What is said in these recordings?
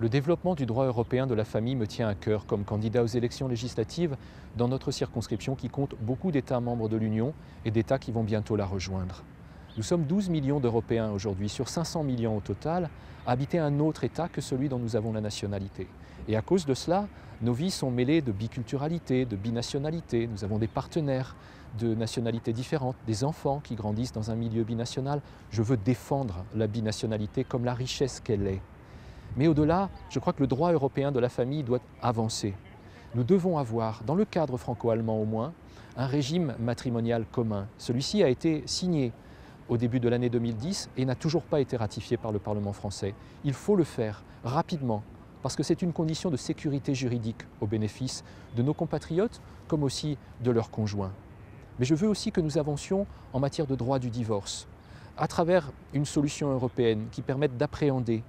Le développement du droit européen de la famille me tient à cœur comme candidat aux élections législatives dans notre circonscription qui compte beaucoup d'États membres de l'Union et d'États qui vont bientôt la rejoindre. Nous sommes 12 millions d'Européens aujourd'hui, sur 500 millions au total, à habiter un autre État que celui dont nous avons la nationalité. Et à cause de cela, nos vies sont mêlées de biculturalité, de binationalité. Nous avons des partenaires de nationalités différentes, des enfants qui grandissent dans un milieu binational. Je veux défendre la binationalité comme la richesse qu'elle est. Mais au-delà, je crois que le droit européen de la famille doit avancer. Nous devons avoir, dans le cadre franco-allemand au moins, un régime matrimonial commun. Celui-ci a été signé au début de l'année 2010 et n'a toujours pas été ratifié par le Parlement français. Il faut le faire rapidement, parce que c'est une condition de sécurité juridique au bénéfice de nos compatriotes comme aussi de leurs conjoints. Mais je veux aussi que nous avancions en matière de droit du divorce, à travers une solution européenne qui permette d'appréhender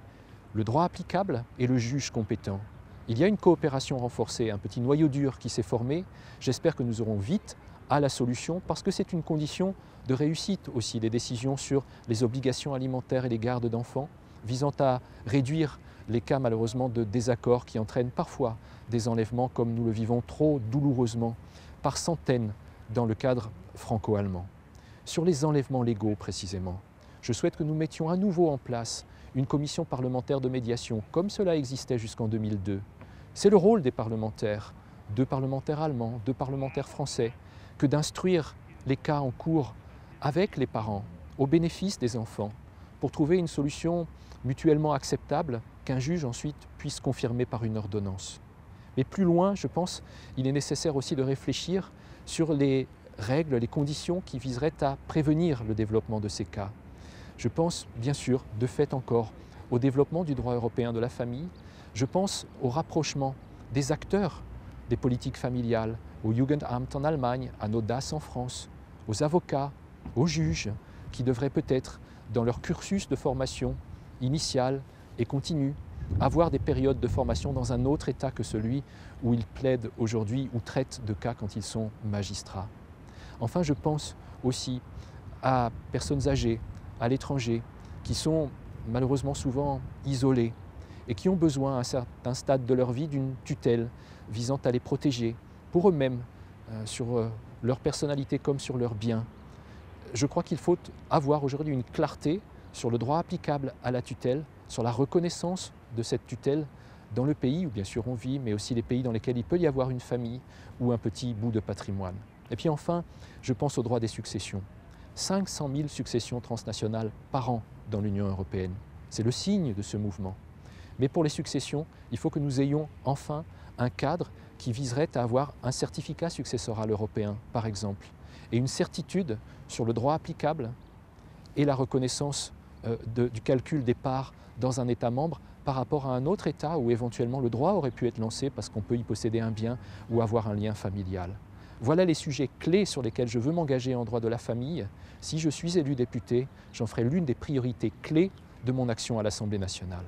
le droit applicable et le juge compétent. Il y a une coopération renforcée, un petit noyau dur qui s'est formé. J'espère que nous aurons vite à la solution parce que c'est une condition de réussite aussi des décisions sur les obligations alimentaires et les gardes d'enfants, visant à réduire les cas malheureusement de désaccords qui entraînent parfois des enlèvements comme nous le vivons trop douloureusement par centaines dans le cadre franco-allemand. Sur les enlèvements légaux précisément, je souhaite que nous mettions à nouveau en place une commission parlementaire de médiation, comme cela existait jusqu'en 2002. C'est le rôle des parlementaires, 2 parlementaires allemands, 2 parlementaires français, que d'instruire les cas en cours avec les parents, au bénéfice des enfants, pour trouver une solution mutuellement acceptable qu'un juge ensuite puisse confirmer par une ordonnance. Mais plus loin, je pense, il est nécessaire aussi de réfléchir sur les règles, les conditions qui viseraient à prévenir le développement de ces cas. Je pense bien sûr, de fait encore, au développement du droit européen de la famille. Je pense au rapprochement des acteurs des politiques familiales, au Jugendamt en Allemagne, à nos DAS en France, aux avocats, aux juges, qui devraient peut-être, dans leur cursus de formation initiale et continue, avoir des périodes de formation dans un autre État que celui où ils plaident aujourd'hui ou traitent de cas quand ils sont magistrats. Enfin, je pense aussi à personnes âgées, à l'étranger, qui sont malheureusement souvent isolés et qui ont besoin à un certain stade de leur vie d'une tutelle visant à les protéger pour eux-mêmes, sur leur personnalité comme sur leurs biens. Je crois qu'il faut avoir aujourd'hui une clarté sur le droit applicable à la tutelle, sur la reconnaissance de cette tutelle dans le pays où bien sûr on vit, mais aussi les pays dans lesquels il peut y avoir une famille ou un petit bout de patrimoine. Et puis enfin, je pense au droit des successions. 500 000 successions transnationales par an dans l'Union européenne. C'est le signe de ce mouvement. Mais pour les successions, il faut que nous ayons enfin un cadre qui viserait à avoir un certificat successoral européen, par exemple, et une certitude sur le droit applicable et la reconnaissance du calcul des parts dans un État membre par rapport à un autre État où éventuellement le droit aurait pu être lancé parce qu'on peut y posséder un bien ou avoir un lien familial. Voilà les sujets clés sur lesquels je veux m'engager en droit de la famille. Si je suis élu député, j'en ferai l'une des priorités clés de mon action à l'Assemblée nationale.